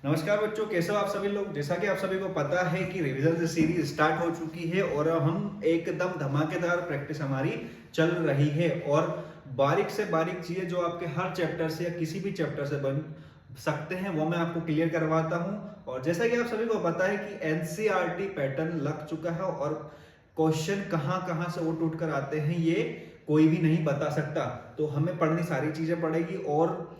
नमस्कार बच्चों, कैसे हो आप सभी लोग। जैसा कि आप सभी को पता है कि रिवीजन सीरीज स्टार्ट हो चुकी है और हम एकदम धमाकेदार प्रैक्टिस हमारी चल रही है और बारीक से बारीक चीजें जो आपके हर चैप्टर से या किसी भी चैप्टर से बन सकते हैं वो मैं आपको क्लियर करवाता हूं। और जैसा कि आप सभी को पता है कि एनसीईआरटी पैटर्न लग चुका है और क्वेश्चन कहाँ कहाँ से उठ उठ कर आते हैं ये कोई भी नहीं बता सकता। तो हमें पढ़नी सारी चीजें पड़ेगी और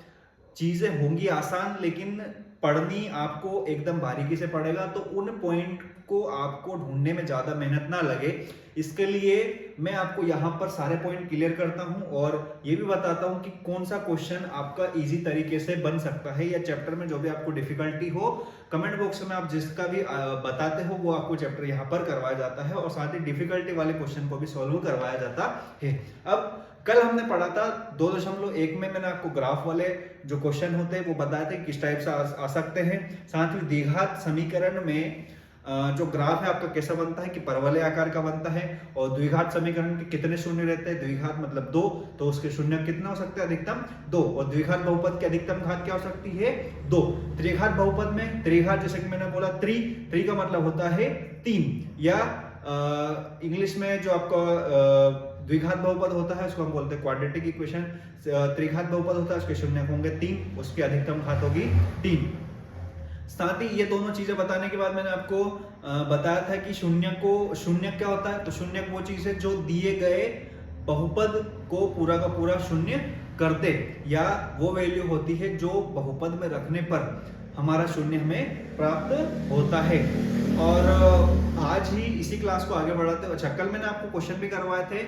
चीजें होंगी आसान, लेकिन पढ़नी आपको एकदम बारीकी से पड़ेगा। तो उन पॉइंट को आपको ढूंढने में ज्यादा मेहनत ना लगे, इसके लिए मैं आपको यहाँ पर सारे पॉइंट क्लियर करता हूँ और ये भी बताता हूँ कि कौन सा क्वेश्चन आपका इजी तरीके से बन सकता है या चैप्टर में जो भी आपको डिफिकल्टी हो कमेंट बॉक्स में आप जिसका भी बताते हो वो आपको चैप्टर यहाँ पर करवाया जाता है और साथ ही डिफिकल्टी वाले क्वेश्चन को भी सॉल्व करवाया जाता है। अब कल हमने पढ़ा था 2.1 में मैंने आपको ग्राफ वाले जो क्वेश्चन होते हैं वो बताए थे किस टाइप से आ सकते हैं। साथ ही द्विघात समीकरण में जो ग्राफ है आपका कैसा बनता है कि परवलय आकार का बनता है और द्विघात समीकरण के कितने शून्य रहते हैं। द्विघात मतलब 2, तो उसके शून्य कितना हो सकता है, अधिकतम 2। और द्विघात बहुपद की अधिकतम घात क्या हो सकती है, 2। त्रिघात बहुपद में त्रिघात जैसे कि मैंने बोला त्रि का मतलब होता है 3, या इंग्लिश में जो आपका द्विघात बहुपद होता है उसको हम बोलते हैं क्वाड्रेटिक इक्वेशन। त्रिघात बहुपद होता है उसके शून्य होंगे 3, उसकी अधिकतम घात होगी 3। साथ ही ये दोनों चीजें बताने के बाद मैंने आपको बताया था कि शून्य क्या होता है। तो शून्य वो चीज है जो दिए गए बहुपद को पूरा का पूरा शून्य कर दे, या वो वैल्यू होती है जो बहुपद में रखने पर हमारा शून्य हमें प्राप्त होता है। और आज ही इसी क्लास को आगे बढ़ाते हैं। अच्छा, कल मैंने आपको क्वेश्चन भी करवाए थे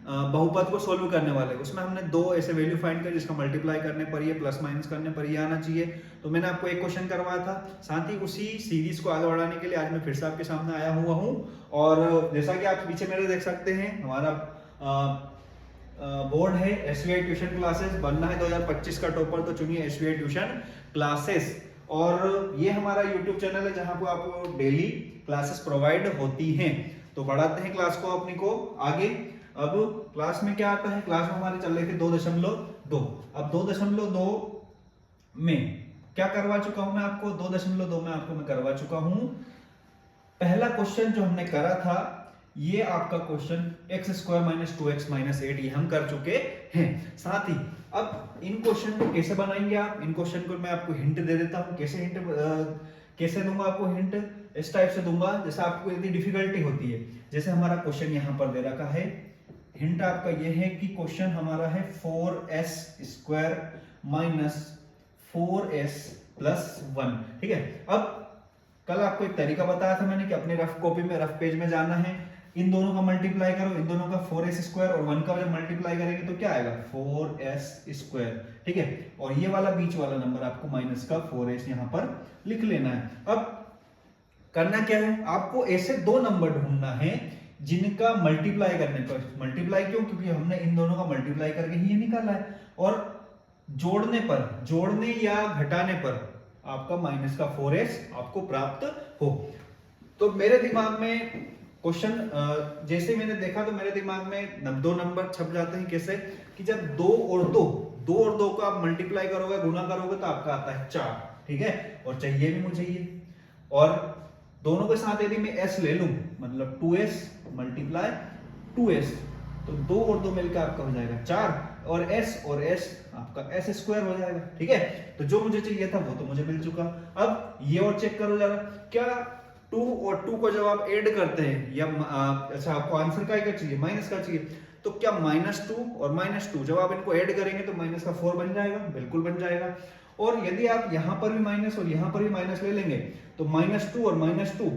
बहुपद को सोल्व करने वाले। उसमें हमने 2 ऐसे वैल्यू फाइंड कर जिसका मल्टीप्लाई करने पर ये प्लस माइनस करने पर ये आना चाहिए। तो मैंने आपको एक क्वेश्चन करवाया था। साथ ही उसी सीरीज को आगे बढ़ाने के लिए आज मैं फिर से आपके सामने आया हुआ हूँ। और जैसा कि आप पीछे मेरे देख सकते हैं हमारा बोर्ड है एसवीआई ट्यूशन क्लासेस। बनना है 2025 का टॉपर तो चुनिए एसवीआई ट्यूशन क्लासेस। और ये हमारा यूट्यूब चैनल है जहां पर आपको डेली क्लासेस प्रोवाइड होती हैं। तो बढ़ाते हैं क्लास को अपनी को आगे। अब क्लास में क्या आता है, क्लास में हमारे चल रहे थे 2.2। अब 2.2 में क्या करवा चुका हूं मैं आपको, 2.2 में आपको मैं करवा चुका हूं पहला क्वेश्चन जो हमने करा था ये आपका क्वेश्चन x² - 2x - 8 ये हम कर चुके हैं। साथ ही अब इन क्वेश्चन को कैसे बनाएंगे आप, इन क्वेश्चन को मैं आपको हिंट दे देता हूं। कैसे दूंगा आपको हिंट, इस टाइप से दूंगा जैसे आपको यदि डिफिकल्टी होती है। जैसे हमारा क्वेश्चन यहां पर दे रखा है, हिंट आपका ये है कि क्वेश्चन हमारा है 4s² - 4s + 1। ठीक है। अब कल आपको एक तरीका बताया था मैंने कि अपने रफ कॉपी में रफ पेज में जाना है, इन दोनों का मल्टीप्लाई करो, इन दोनों का 4s² और 1 का जब मल्टीप्लाई करेंगे तो क्या आएगा 4s²। ठीक है। और ये वाला बीच वाला नंबर आपको माइनस का 4s यहां पर लिख लेना है। अब करना क्या है, आपको ऐसे 2 नंबर ढूंढना है जिनका मल्टीप्लाई करने पर, मल्टीप्लाई क्यों, क्योंकि हमने इन दोनों का मल्टीप्लाई करके ही ये निकाला है, और जोड़ने पर, जोड़ने या घटाने पर आपका माइनस का 4s आपको प्राप्त हो। तो मेरे दिमाग में क्वेश्चन जैसे मैंने देखा तो मेरे दिमाग में 2 नंबर छप जाते हैं। कैसे कि जब 2 और 2 को आप मल्टीप्लाई करोगे, गुना करोगे तो आपका आता है 4। ठीक है। और चाहिए भी मुझे ये, और दोनों के साथ यदि मैं s ले लूं मतलब 2s × 2s, तो 2 और 2 मिलकर आपका हो जाएगा 4, और s आपका s² हो जाएगा। ठीक है। तो जो मुझे चाहिए था वो तो मुझे मिल चुका। अब ये और चेक करो जरा, क्या 2 और 2 को जब आप ऐड करते हैं या अच्छा आपको आंसर का चाहिए, माइनस का चाहिए, तो क्या -2 और -2 जब आप इनको ऐड करेंगे तो माइनस का 4 बन जाएगा, बिल्कुल बन जाएगा। और यदि आप यहां पर भी माइनस और यहां पर भी माइनस ले लेंगे तो -2 और -2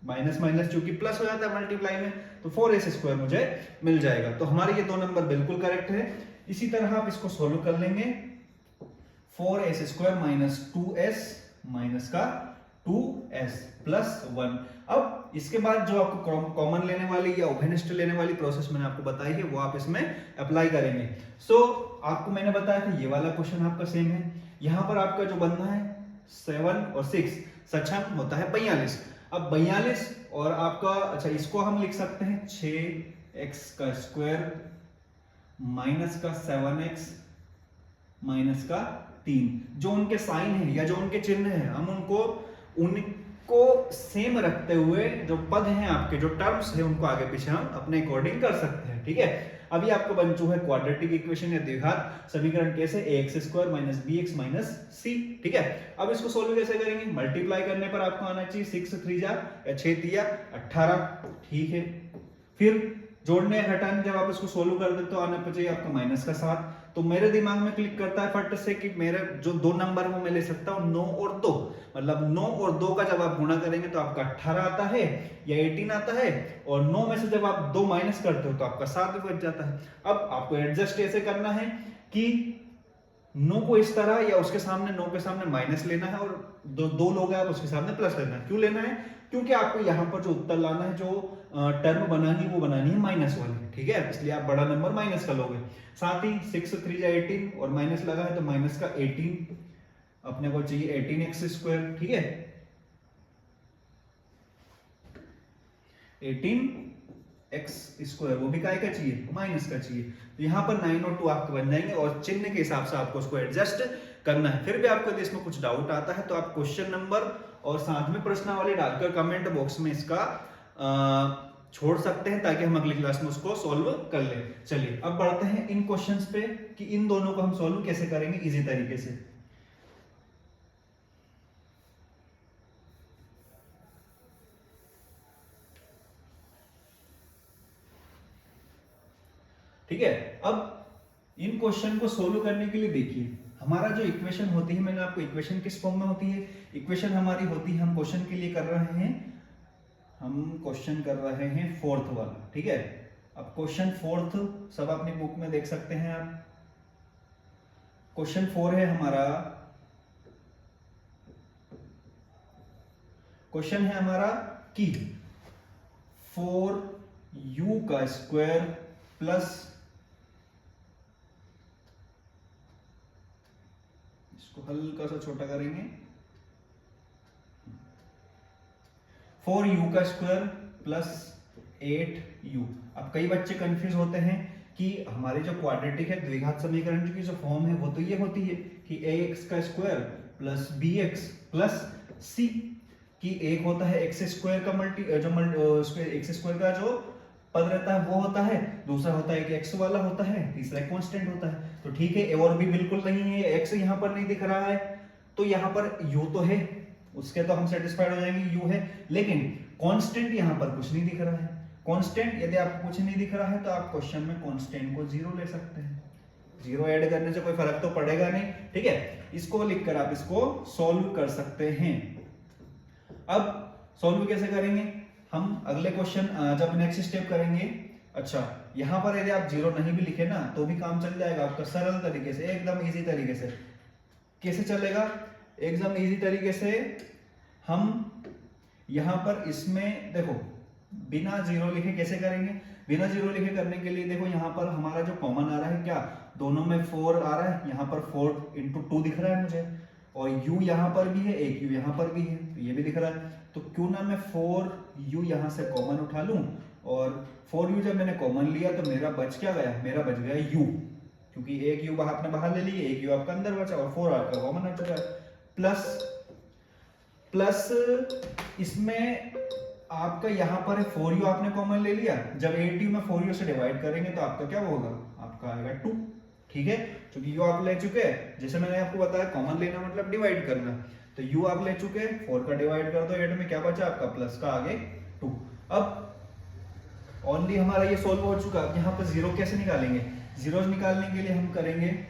माइनस माइनस चूंकि प्लस हो जाता है मल्टीप्लाई में, तो 4s² मुझे मिल जाएगा। तो हमारे ये 2 नंबर बिल्कुल करेक्ट है। इसी तरह आप इसको सोल्व कर लेंगे, 4s² - 2s माइनस का 2s + 1। अब इसके बाद जो आपको कॉमन लेने वाली या उभयनिष्ठ लेने वाली प्रोसेस मैंने आपको बताई है वो आप इसमें अप्लाई करेंगे। आपको मैंने बताया था ये वाला क्वेश्चन आपका सेम है। यहां पर आपका जो बनना है 7 और 6 सक्षम होता है 42। अब 42 और आपका, अच्छा इसको हम लिख सकते हैं 6x² - का 7x - का 3। जो उनके साइन है या जो उनके चिन्ह है हम उनको सेम रखते हुए जो पद हैं आपके, जो टर्म्स है, उनको आगे पीछे हम अपने अकॉर्डिंग कर सकते हैं। ठीक है, अभी आपको बन चुका है क्वाड्रेटिक इक्वेशन या द्विघात समीकरण कैसे, ax² - bx - c। ठीक है, अब इसको सोल्व कैसे करेंगे, मल्टीप्लाई करने पर आपको आना चाहिए 6 3 जा या 6 3 18। ठीक है, फिर जोड़ने घटाने जब आप इसको सोल्व कर देते तो आना चाहिए आपका -7। तो मेरे दिमाग में क्लिक करता है फट से कि मेरे जो दो नंबर वो मैं ले सकता हूँ 9 और 2, मतलब 9 और 2 का जब आप गुणा करेंगे तो आपका 18 आता है या 18 आता है, और 9 में से जब आप 2 माइनस करते हो तो आपका 7 बच जाता है। अब आपको एडजस्ट ऐसे करना है कि 9 को इस तरह या उसके सामने 9 के सामने माइनस लेना है, और दो लोग हैं आप उसके सामने प्लस लेना है। क्यों लेना है, क्योंकि आपको यहाँ पर जो उत्तर लाना है, जो टर्म बनानी है वो बनानी है माइनस वाली। ठीक है, इसलिए आप बड़ा नंबर माइनस का लोगे। साथ ही 6 3 जा 18 और माइनस लगा है तो माइनस का 18 अपने को चाहिए 18x²। ठीक है, 18x², वो भी काय का चाहिए, माइनस का चाहिए। तो यहाँ पर 9 और 2 आपके बन जाएंगे और चिन्ह के हिसाब से आपको उसको एडजस्ट करना है। फिर भी आपको यदि इसमें कुछ डाउट आता है तो आप क्वेश्चन नंबर और साथ में प्रश्नावली डालकर कमेंट बॉक्स में इसका छोड़ सकते हैं, ताकि हम अगली क्लास में उसको सॉल्व कर लें। चलिए अब बढ़ते हैं इन क्वेश्चंस पे कि इन दोनों को हम सॉल्व कैसे करेंगे इजी तरीके से। ठीक है, अब इन क्वेश्चन को सोल्व करने के लिए देखिए, हमारा जो इक्वेशन होती है, मैंने आपको इक्वेशन किस फॉर्म में होती है, इक्वेशन हमारी होती है, हम क्वेश्चन के लिए कर रहे हैं, हम क्वेश्चन कर रहे हैं 4th वाला। ठीक है, अब क्वेश्चन 4th सब अपनी बुक में देख सकते हैं आप। क्वेश्चन 4 है हमारा, क्वेश्चन है हमारा कि 4u² प्लस, इसको हल्का सा छोटा करेंगे, 4u² प्लस 8u। अब कई बच्चे कंफ्यूज होते हैं कि हमारे जो क्वाड्रेटिक है द्विघात समीकरण की जो फॉर्म है वो तो ये होती है कि ax² plus bx plus c, कि एक होता है x² का x² का जो पद रहता है वो होता है, दूसरा होता है कि x वाला होता है, तीसरा कांस्टेंट होता है। तो ठीक है, और भी बिल्कुल नहीं है, x यहाँ पर नहीं दिख रहा है तो यहाँ पर u तो है, उसके तो हम सेटिस्फाइड हो जाएंगे, u है, लेकिन कांस्टेंट यहाँ पर कुछ नहीं दिख रहा है। कांस्टेंट यदि आपको कुछ नहीं दिख रहा है तो आप क्वेश्चन में कांस्टेंट को 0 ले सकते हैं, 0 ऐड करने से कोई फर्क तो पड़ेगा नहीं। ठीक है, इसको लिखकर आप इसको सॉल्व कर सकते हैं। अब सॉल्व कैसे करेंगे, हम अगले क्वेश्चन जब नेक्स्ट स्टेप करेंगे, अच्छा यहां पर यदि आप 0 नहीं भी लिखे ना तो भी काम चल जाएगा आपका, सरल तरीके से, एकदम इजी तरीके से। कैसे चलेगा, एकदम इजी तरीके से हम यहां पर इसमें देखो बिना 0 लिखे कैसे करेंगे, बिना 0 लिखे करने के लिए देखो यहाँ पर हमारा जो कॉमन आ रहा है, क्या दोनों में 4 आ रहा है, यहाँ पर 4 × 2 दिख रहा है मुझे, और u यहाँ पर भी है, एक u यहाँ पर भी है, तो ये भी दिख रहा है। तो क्यों ना मैं 4u यहाँ से कॉमन उठा लूं, और 4u जब मैंने कॉमन लिया तो मेरा बच क्या गया, मेरा बच गया u, क्योंकि एक u आपने बाहर ले ली, एक u आपका अंदर बचा और 4 आपका कॉमन आ चुका है। प्लस इसमें आपका यहाँ पर 4u आपने कॉमन ले लिया, जब 8u में 4u से डिवाइड करेंगे तो आपका क्या होगा, आपका आएगा 2। ठीक है, क्योंकि u आप ले चुके हैं, जैसे मैंने आपको बताया कॉमन लेना मतलब डिवाइड करना, तो u आप ले चुके हैं, 4 का डिवाइड कर दो 8 में, क्या बचा आपका प्लस का आगे 2। अब ओनली हमारा ये सॉल्व हो चुका। अब यहाँ पर 0 कैसे निकालेंगे, 0 निकालने के लिए हम करेंगे,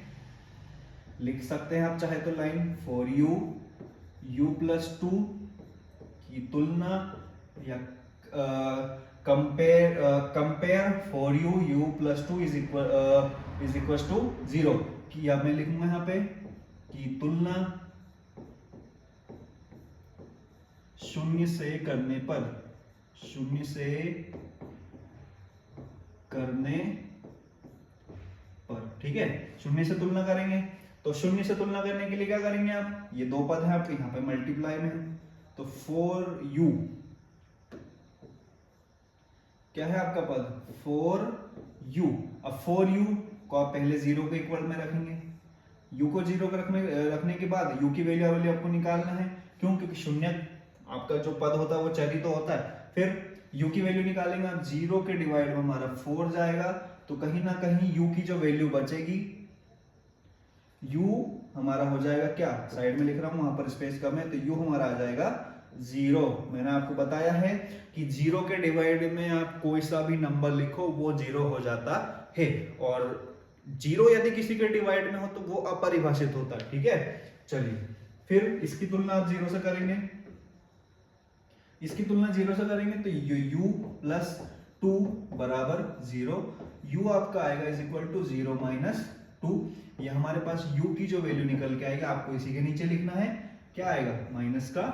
लिख सकते हैं आप चाहे तो लाइन 4u u+2 की तुलना या compare 4u u+2 is equal to 0 की, अब मैं लिखूंगा यहाँ पे की तुलना 0 से करने पर, 0 से करने पर, ठीक है, 0 से तुलना करेंगे, तो 0 से तुलना करने के लिए क्या करेंगे आप, ये दो पद है आपके यहाँ पे मल्टीप्लाई में, तो 4u क्या है आपका पद 4u, अब 4u को आप पहले 0 के इक्वल में रखेंगे, u को 0 रखने के बाद u की वैल्यू आपको निकालना है। क्यों? क्योंकि शून्य आपका जो पद होता है वो चर ही तो होता है। फिर u की वैल्यू निकालेंगे आप, 0 के डिवाइड में हमारा 4 जाएगा, तो कहीं ना कहीं u की जो वैल्यू बचेगी, u हमारा हो जाएगा क्या, साइड में लिख रहा हूं, वहां पर स्पेस कम है, तो u हमारा आ जाएगा 0। मैंने आपको बताया है कि 0 के डिवाइड में आप कोई सा भी नंबर लिखो वो 0 हो जाता है, और 0 यदि किसी के डिवाइड में हो तो वो अपरिभाषित होता है। ठीक है, चलिए फिर इसकी तुलना आप 0 से करेंगे, इसकी तुलना 0 से करेंगे तो u प्लस 2 बराबर 0, u आपका आएगा इज इक्वल टू 0 माइनस 2। ये हमारे पास u की जो वैल्यू निकल के आएगा, आपको इसी के नीचे लिखना है, क्या आएगा, माइनस का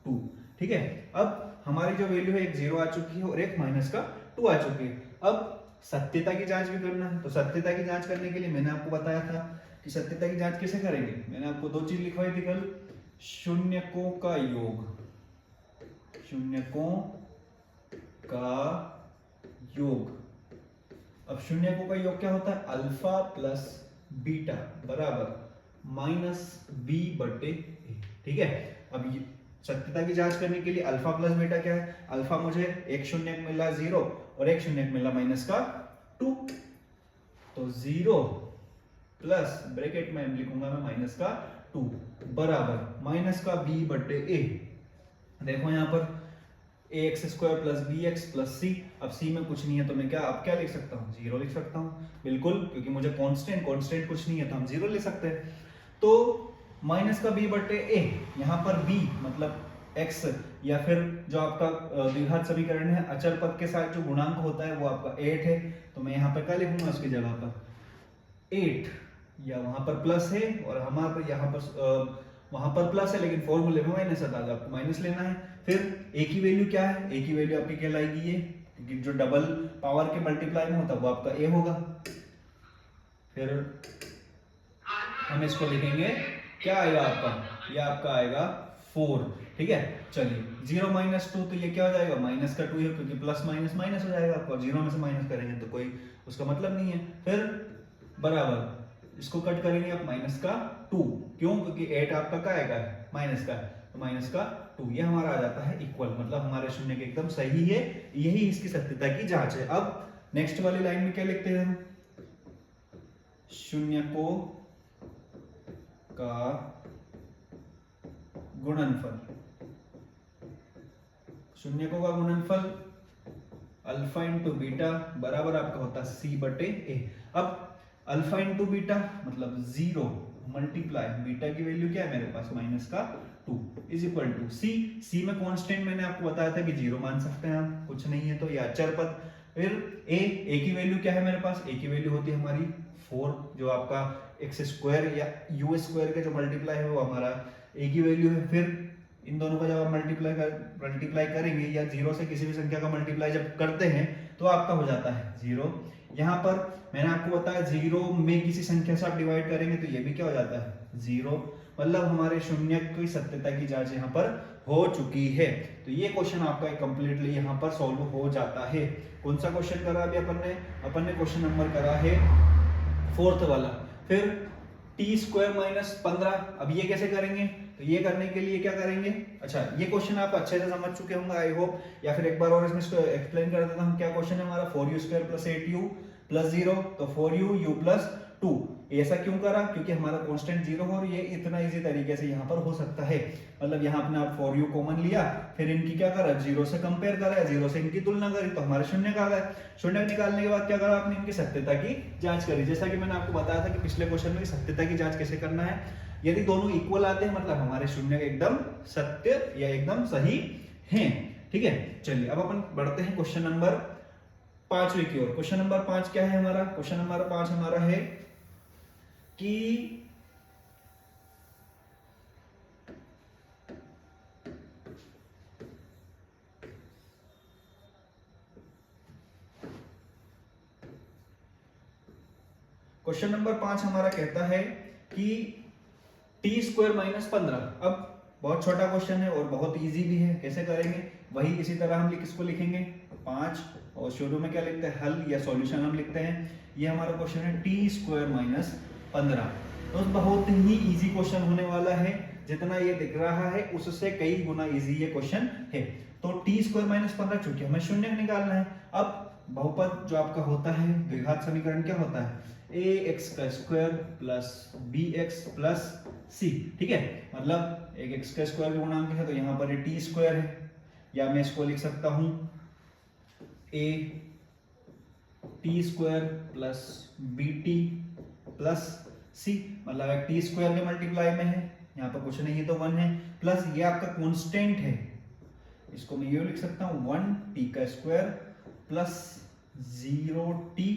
2। ठीक है, अब हमारी जो वैल्यू है एक 0 आ चुकी है और एक माइनस का 2 आ चुकी है। अब सत्यता की जांच भी करना है, तो सत्यता की जांच करने के लिए मैंने आपको बताया था कि सत्यता की जांच कैसे करेंगे। मैंने आपको दो चीज लिखवाई थी कल, शून्यकों का योग, शून्यकों का योग। अब शून्यकों का योग क्या होता है, अल्फा प्लस बीटा बराबर माइनस बी बटे ए। ठीक है, अब ये सत्यता की जांच करने के लिए अल्फा प्लस बीटा क्या है, अल्फा मुझे एक शून्य मिला 0 और एक शून्य मिला माइनस का 2, तो 0 प्लस ब्रैकेट में लिखूंगा मैं माइनस का 2 बराबर माइनस का b बटे a। देखो यहाँ पर ax square plus B X plus C. अब c में कुछ नहीं है तो मैं क्या, अब क्या लिख सकता हूँ, 0 लिख सकता हूँ, बिल्कुल, क्योंकि मुझे कांस्टेंट कुछ नहीं है तो हम 0 लिख सकते हैं। तो माइनस का b बटे a, यहाँ पर b मतलब x, या फिर जो आपका द्विघात समीकरण है अचर पद के साथ जो गुणांक होता है वो आपका 8 है, तो मैं यहाँ पर क्या लिखूंगा, उसकी जगह पर 8, या वहां पर प्लस है और हमारे पर यहाँ पर वहां पर प्लस है लेकिन फॉर्मूले में माइनस आता है, आपको माइनस लेना है। फिर a की वैल्यू क्या है, a की वैल्यू आपकी कहलाएगी ये, क्योंकि जो डबल पावर के मल्टीप्लाई में होता है वो आपका a होगा। फिर हम इसको लिखेंगे, क्या आएगा आपका, ये आपका आएगा 4। ठीक है, चलिए 0 माइनस 2, तो ये क्या हो जाएगा, माइनस का 2 है, क्योंकि प्लस माइनस माइनस हो जाएगा आपको, 0 में से माइनस करेंगे तो कोई उसका मतलब नहीं है। फिर बराबर इसको कट करेंगे आप, माइनस का 2, क्यों, क्योंकि 8 आपका क्या आएगा, माइनस का, तो माइनस का 2, ये हमारा आ जाता है इक्वल, मतलब हमारे शून्य के एकदम सही है। यही इसकी सत्यता की जांच है। अब नेक्स्ट वाली लाइन में क्या लिखते हैं हम, शून्यकों का गुणनफल, शून्यकों का गुणनफल अल्फा इंटू बीटा बराबर आपका होता है सी बटे ए। अब अल्फा इंटू बीटा मतलब 0 मल्टीप्लाई बीटा की वैल्यू क्या है मेरे पास, माइनस का 2 इज इक्वल टू सी। सी में कांस्टेंट मैंने आपको बताया था कि 0 मान सकते हैं हम, कुछ नहीं है तो ये अचर पद। फिर ए की वैल्यू क्या है मेरे पास, ए की वैल्यू होती है हमारी 4, जो आपका एक्स स्क्वायर या यू स्क्वायर का जो मल्टीप्लाई है वो हमारा ए की वैल्यू है। फिर इन दोनों का जब आप मल्टीप्लाई करेंगे या 0 से किसी भी संख्या का मल्टीप्लाई जब करते हैं तो आपका हो जाता है 0। यहाँ पर मैंने आपको बताया 0 में किसी संख्या से आप डिवाइड करेंगे तो ये भी क्या हो जाता है 0, मतलब हमारे शून्य की सत्यता की जांच यहाँ पर हो चुकी है। तो ये क्वेश्चन आपका कंप्लीटली यहाँ पर सॉल्व हो जाता है। कौन सा क्वेश्चन करा अभी अपन ने क्वेश्चन नंबर करा है 4th वाला। फिर टी स्क्वायर माइनस 15, अब ये कैसे करेंगे, तो ये करने के लिए क्या करेंगे, अच्छा ये क्वेश्चन आप अच्छे से समझ चुके होंगे आई होप, या फिर एक बार और इसमें इसको एक्सप्लेन कर देता हूं। क्या क्वेश्चन है हमारा, 4u square plus 8u plus 0, तो 4u u प्लस 2। ऐसा क्यों करा, क्योंकि हमारा कांस्टेंट 0 हो और ये इतना इजी तरीके से यहाँ पर हो सकता है। मतलब यहाँ आपने आप 4u कॉमन लिया, फिर इनकी क्या करा, 0 से कंपेयर करा, 0 से इनकी तुलना करी तो हमारे शून्य का आ गया। शून्य निकालने के बाद क्या करा आपने, इनकी सत्यता की जांच करी। जैसा कि मैंने आपको बताया था कि पिछले क्वेश्चन में सत्यता की जांच कैसे करना है, यदि दोनों इक्वल आते हैं मतलब हमारे शून्य एकदम सत्य या एकदम सही हैं। ठीक है, चलिए अब अपन बढ़ते हैं क्वेश्चन नंबर 5 की ओर। क्वेश्चन नंबर 5 क्या है हमारा, क्वेश्चन नंबर 5 हमारा है कि क्वेश्चन नंबर 5 हमारा कहता है कि टी स्क्वायर माइनस 15। अब बहुत छोटा क्वेश्चन है और बहुत इजी भी है, कैसे करेंगे वही इसी तरह हम इसको लिखेंगे 5 और शुरू में क्या लिखते हैं, हल या सॉल्यूशन हम लिखते हैं। ये हमारा क्वेश्चन है टी स्क्वायर माइनस 15। तो बहुत ही इजी क्वेश्चन होने वाला है, जितना ये दिख रहा है उससे कई गुना इजी ये क्वेश्चन है। तो टी स्क्वायर माइनस 15 चूंकि हमें शून्य निकालना है। अब बहुपद जो आपका होता है, द्विघात समीकरण क्या होता है, ए एक्स का square plus B X plus C, ठीक है, मतलब एक एक्स का स्क्वायर का गुणांक है तो यहाँ पर टी स्क्वायर है, या मैं इसको लिख सकता हूं A T square plus B T plus C, मतलब टी स्क्वायर के मल्टीप्लाई में है, यहाँ पर कुछ नहीं है तो 1 है, प्लस ये आपका कांस्टेंट है, इसको मैं ये लिख सकता हूं 1 टी का स्क्वायर प्लस 0 टी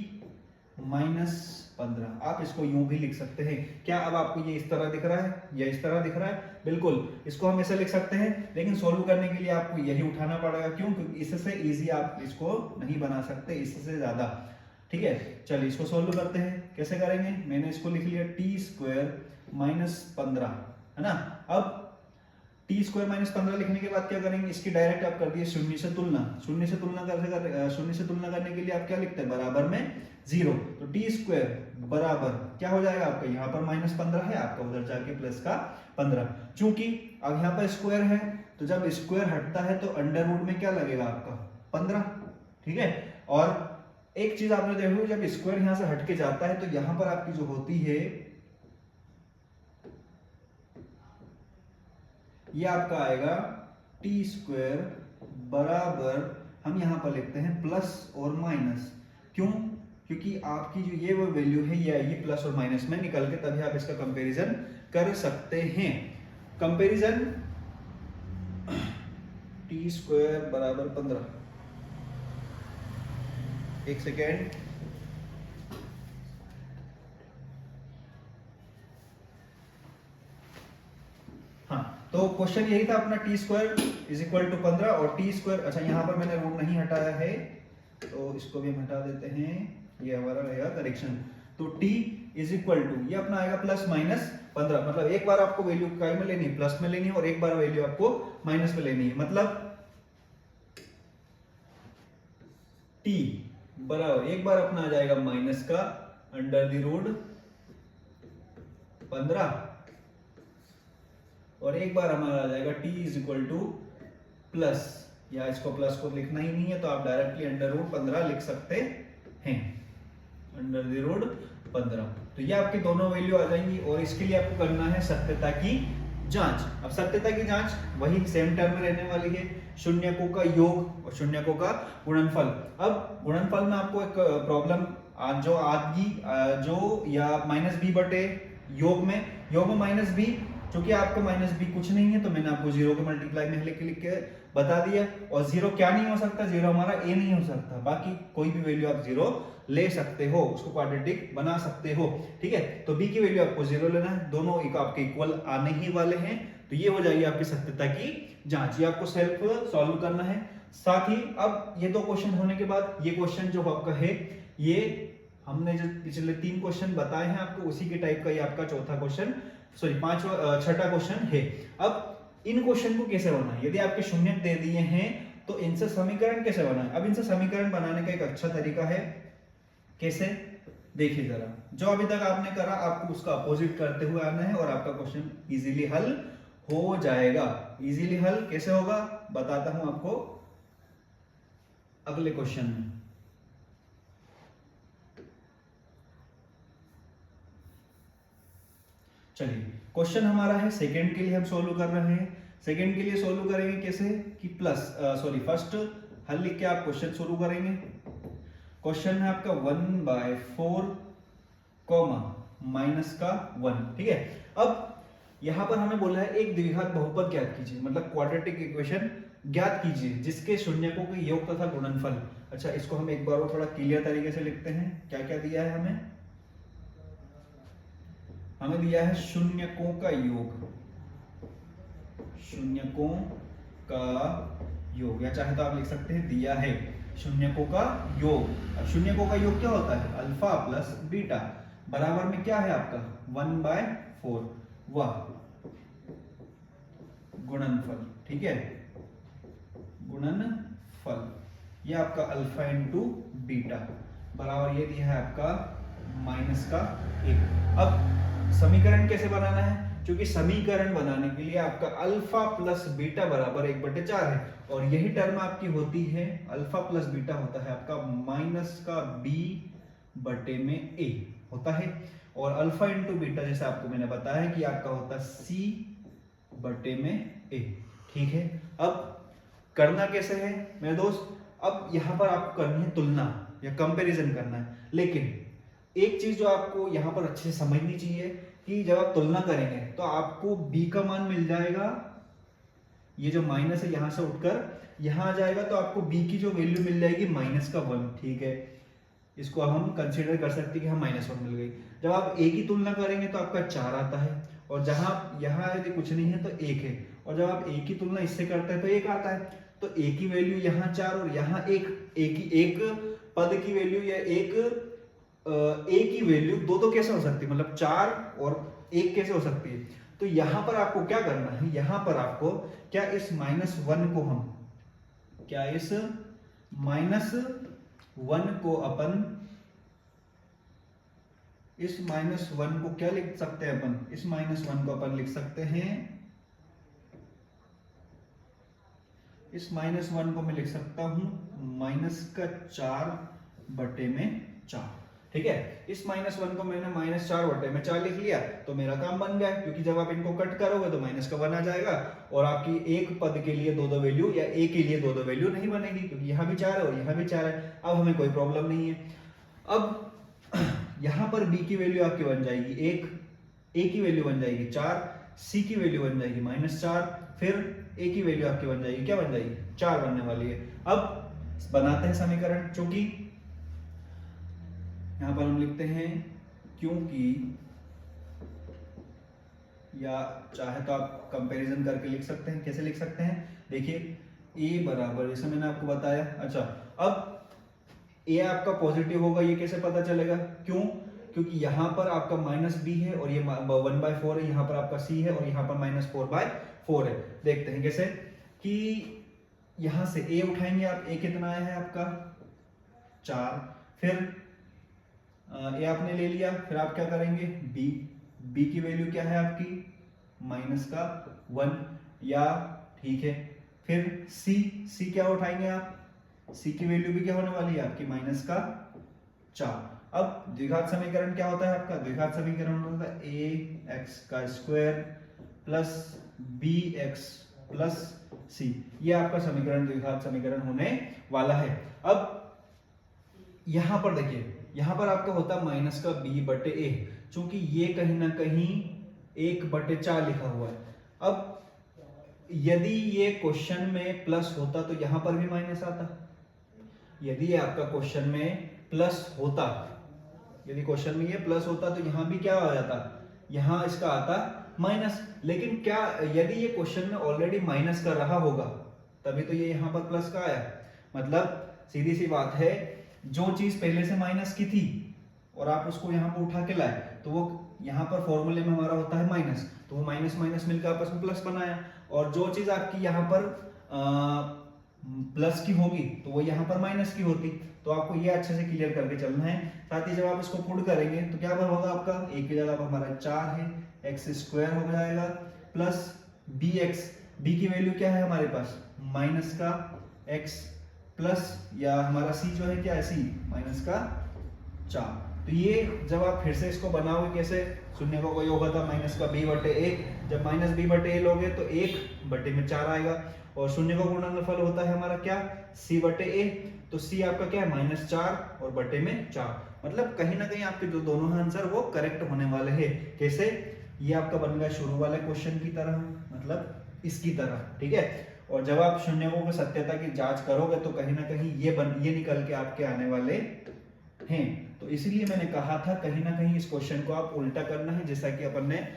माइनस 15। आप इसको यूं भी लिख सकते हैं। क्या अब आपको ये इस तरह दिख रहा है या इस तरह दिख रहा है? बिल्कुल, इसको हम ऐसे लिख सकते हैं, लेकिन सोल्व करने के लिए आपको यही उठाना पड़ेगा। क्यों? क्योंकि इससे इजी आप इसको नहीं बना सकते, इससे ज्यादा, ठीक है। चलिए इसको सोल्व करते हैं। कैसे करेंगे? मैंने इसको लिख लिया टी स्क्वायर माइनस 15, है ना। अब टी स्क्वायर माइनस 15 लिखने के बाद क्या करेंगे, इसकी डायरेक्ट आप कर दिए शून्य से तुलना। शून्य से तुलना करने के लिए आप क्या लिखते हैं, बराबर में 0। तो टी स्क्वायर बराबर क्या हो जाएगा आपका, यहाँ पर माइनस 15 है, आपका उधर जाके प्लस का 15। चूंकि अब यहाँ पर स्क्वायर है तो जब स्क्वायर हटता है तो अंडर रूट में क्या लगेगा आपका 15, ठीक है। और एक चीज आपने देखो, जब स्क्वायर यहां से हट के जाता है तो यहां पर आपकी जो होती है ये आपका आएगा टी स्क्वायर बराबर, हम यहां पर लिखते हैं प्लस और माइनस। क्यों? क्योंकि आपकी जो ये वो वैल्यू है ये आएगी प्लस और माइनस में निकल के, तभी आप इसका कंपैरिजन कर सकते हैं। कंपैरिजन टी स्क्वायर बराबर 15, एक सेकेंड, हाँ, तो क्वेश्चन यही था अपना, T square is equal to 15 और टी स्क्वायर, अच्छा यहाँ पर मैंने रूट नहीं हटाया है तो इसको भी हम हटा देते हैं, ये हमारा रहेगा करेक्शन। तो t इज इक्वल टू ये अपना आएगा प्लस माइनस 15, मतलब एक बार आपको वैल्यू काय में लेनी है, प्लस में लेनी है, और एक बार वैल्यू आपको माइनस में लेनी है। मतलब t बराबर एक बार अपना आ जाएगा माइनस का अंडर द रूट 15, और एक बार हमारा आ जाएगा t is equal two plus, या इसको प्लस को लिखना ही नहीं है तो आप डायरेक्टली अंडर रूट 15 लिख सकते हैं, अंडर द रूट 15। तो ये आपकी दोनों वैल्यू आ जाएंगी, और इसके लिए आपको करना है सत्यता की जांच। अब सत्यता की जांच वही सेम टर्म में रहने वाली है, शून्यकों का योग और शून्यकों का गुणनफल। अब गुणनफल में आपको एक प्रॉब्लम जो आदि जो या माइनस बी बटे योग में माइनस बी, क्योंकि आपका माइनस बी कुछ नहीं है तो मैंने आपको 0 के मल्टीप्लाई में लिख के बता दिया। और 0 क्या नहीं हो सकता, 0 हमारा a नहीं हो सकता, बाकी कोई भी वैल्यू आप 0 ले सकते हो, उसको क्वाड्रेटिक बना सकते हो, ठीक है। तो b की वैल्यू आपको 0 लेना है, दोनों एक आपके इक्वल आने ही वाले हैं, तो ये हो जाएगी आपकी सत्यता की जांच। ये आपको सेल्फ सॉल्व करना है। साथ ही अब ये 2 क्वेश्चन होने के बाद ये क्वेश्चन जो आपका है, ये हमने जो पिछले 3 क्वेश्चन बताए हैं आपको, उसी के टाइप का ये आपका चौथा क्वेश्चन, सॉरी छठा क्वेश्चन है। अब इन क्वेश्चन को कैसे बनाएं, यदि आपके शून्य दे दिए हैं तो इनसे समीकरण कैसे बनाएं। अब इनसे समीकरण बनाने का एक अच्छा तरीका है, कैसे, देखिए जरा, जो अभी तक आपने करा आपको उसका अपोजिट करते हुए आना है और आपका क्वेश्चन इजीली हल हो जाएगा। इजीली हल कैसे होगा बताता हूं आपको अगले क्वेश्चन में। चलिए क्वेश्चन हमारा है सेकंड के लिए हम सोल्व कर रहे हैं। सेकंड के लिए सोल्व करेंगे कैसे कि फर्स्ट हल लिख के आप क्वेश्चन शुरू करेंगे। क्वेश्चन है आपका 1/4 कॉमा माइनस का 1, ठीक है। अब यहां पर हमें बोला है एक द्विघात बहुपद ज्ञात कीजिए, मतलब क्वाड्रेटिक इक्वेशन ज्ञात कीजिए जिसके शून्यकों के योग तथा गुणनफल। अच्छा, इसको हम एक बार और थोड़ा क्लियर तरीके से लिखते हैं। क्या क्या दिया है हमें दिया है शून्यकों का योग, शून्यकों का योग, या चाहे तो आप लिख सकते हैं दिया है शून्यकों का योग। अब शून्यकों का योग क्या होता है, अल्फा प्लस बीटा, बराबर में क्या है आपका 1/4 वह गुणनफल, ठीक है, गुणनफल, ये आपका अल्फा इंटू बीटा, बराबर ये दिया है आपका माइनस का 1। अब समीकरण कैसे बनाना है, क्योंकि समीकरण बनाने के लिए आपका अल्फा प्लस बीटा बराबर 1/4 है, और यही टर्म आपकी होती है, अल्फा प्लस बीटा होता है आपका माइनस का बी बटे में ए होता है, और अल्फा इंटू बीटा जैसे आपको मैंने बताया कि आपका होता है सी बटे में ए। ठीक है, अब करना कैसे है मेरे दोस्त, अब यहां पर आपको करनी है तुलना या कंपैरिजन करना है, लेकिन एक चीज जो आपको यहां पर अच्छे से समझनी चाहिए कि जब आप तुलना करेंगे तो आपको b का मान मिल जाएगा, ये जो माइनस है यहां से उठकर यहां आ जाएगा, तो आपको b की जो वैल्यू मिल जाएगी -1। ठीक है, इसको हम कंसीडर कर सकते हैं कि हम -1 मिल गई। जब आप a की तुलना करेंगे तो आपका 4 आता है, और जहां यहाँ यदि कुछ नहीं है तो 1 है, और जब आप a की तुलना इससे करते हैं तो 1 आता है, तो a की वैल्यू यहाँ 4 और यहाँ 1, एक पद की वैल्यू या a की वैल्यू दो कैसे हो सकती है, मतलब 4 और 1 कैसे हो सकती है। तो यहां पर आपको क्या करना है, यहां पर आपको क्या इस -1 को हम क्या इस -1 को अपन इस -1 को क्या लिख सकते हैं अपन, इस -1 को अपन लिख सकते हैं, इस -1 को मैं लिख सकता हूं -4/4। ठीक है, इस -1 को मैंने -4/4 लिख लिया, तो मेरा काम बन गया, क्योंकि जब आप इनको कट करोगे तो माइनस का 1 आ जाएगा, और आपकी एक पद के लिए दो वैल्यू या ए के लिए दो वैल्यू नहीं बनेगी, क्योंकि यहाँ भी 4 है और यहाँ भी 4 है। अब हमें कोई प्रॉब्लम नहीं है। अब यहाँ पर b की वैल्यू आपकी बन जाएगी 1, a की वैल्यू बन जाएगी 4, c की वैल्यू बन जाएगी -4, फिर a की वैल्यू आपकी बन जाएगी, क्या बन जाएगी, 4 बनने वाली है। अब बनाते हैं समीकरण, क्योंकि यहां पर हम लिखते हैं क्योंकि, या चाहे तो आप कंपैरिजन करके लिख सकते हैं। कैसे लिख सकते हैं, देखिए a बराबर, जैसे मैंने आपको बताया। अच्छा, अब a आपका पॉजिटिव होगा, ये कैसे पता चलेगा, क्यों, क्योंकि यहाँ पर आपका -b है और ये 1/4 है, यहाँ पर आपका c है और यहाँ पर -4/4 है। देखते हैं कैसे, कि यहाँ से a उठाएंगे आप, a कितना आया है आपका 4, फिर a आपने ले लिया, फिर आप क्या करेंगे, b की वैल्यू क्या है आपकी -1, या ठीक है, फिर c क्या उठाएंगे आप, c की वैल्यू भी क्या होने वाली है आपकी -4। अब द्विघात समीकरण क्या होता है आपका, द्विघात समीकरण होता है ax² plus bx plus c, ये आपका समीकरण द्विघात समीकरण होने वाला है। अब यहां पर देखिए, यहां पर आपका होता -b/a, चूंकि ये कहीं ना कहीं 1/4 लिखा हुआ है। अब यदि ये क्वेश्चन में प्लस होता तो यहां पर भी माइनस आता, यदि आपका क्वेश्चन में प्लस होता, यदि क्वेश्चन में ये प्लस होता तो यहां भी क्या आ जाता, यहां इसका आता माइनस। लेकिन क्या यदि ये क्वेश्चन में ऑलरेडी माइनस कर रहा होगा तभी तो ये यहां पर प्लस का आया, मतलब सीधी सी बात है, जो चीज पहले से माइनस की थी और आप उसको यहाँ पर उठा के लाए, तो वो यहाँ पर फॉर्मूले में हमारा होता है माइनस, तो वो माइनस माइनस मिलकर आपस में प्लस बनाया, और जो चीज आपकी यहाँ पर प्लस की होगी तो वो यहाँ पर माइनस की होती। तो आपको ये अच्छे से क्लियर करके चलना है। साथ ही जब आप इसको पुट करेंगे तो क्या होगा आपका, एक की जगह पर हमारा 4 है, x² हो जाएगा प्लस bx, b की वैल्यू क्या है हमारे पास -x प्लस, या हमारा c जो है क्या है, c -4। तो ये जब आप फिर से इसको बनाओगे कैसे, शून्य को कोई होगा था -b/a, जब -b/a लोगे तो 1/4 आएगा, और शून्य का गुणनफल होता है हमारा क्या, c/a, तो c आपका क्या है -4 और बटे में 4, मतलब कहीं ना कहीं आपके जो दोनों आंसर वो करेक्ट होने वाले हैं। कैसे, ये आपका बन गया शुरू वाले क्वेश्चन की तरह, मतलब इसकी तरह, ठीक है। और जब आप शून्यों की सत्यता की जांच करोगे तो कहीं ना कहीं ये निकल के आपके आने वाले हैं। तो इसीलिए मैंने कहा था कहीं ना कहीं इस क्वेश्चन को आप उल्टा करना है, जैसा कि अपन ने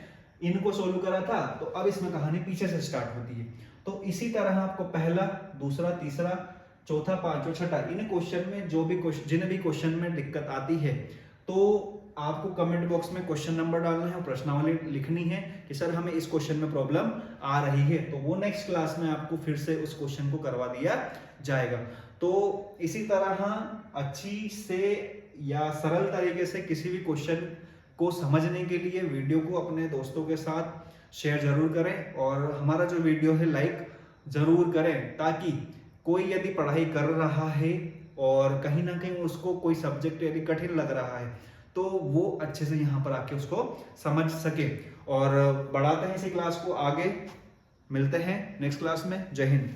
इनको सोल्व करा था, तो अब इसमें कहानी पीछे से स्टार्ट होती है। तो इसी तरह आपको पहला, दूसरा, तीसरा, चौथा, पांचवा, छठा, इन क्वेश्चन में जिन भी क्वेश्चन में दिक्कत आती है तो आपको कमेंट बॉक्स में क्वेश्चन नंबर डालना है और प्रश्नावली लिखनी है कि सर हमें इस क्वेश्चन में प्रॉब्लम आ रही है, तो वो नेक्स्ट क्लास में आपको फिर से उस क्वेश्चन को करवा दिया जाएगा। तो इसी तरह अच्छी से या सरल तरीके से किसी भी क्वेश्चन को समझने के लिए वीडियो को अपने दोस्तों के साथ शेयर जरूर करें और हमारा जो वीडियो है लाइक जरूर करें, ताकि कोई यदि पढ़ाई कर रहा है और कहीं ना कहीं उसको कोई सब्जेक्ट यदि कठिन लग रहा है तो वो अच्छे से यहाँ पर आके उसको समझ सके। और बढ़ाते हैं इसी क्लास को आगे, मिलते हैं नेक्स्ट क्लास में। जय हिंद।